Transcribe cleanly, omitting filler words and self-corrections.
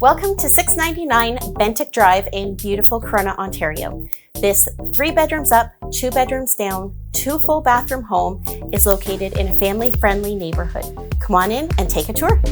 Welcome to 699 Bentic Drive in beautiful Corona, Ontario. This 3 bedrooms up, 2 bedrooms down, 2 full bathroom home is located in a family-friendly neighborhood. Come on in and take a tour.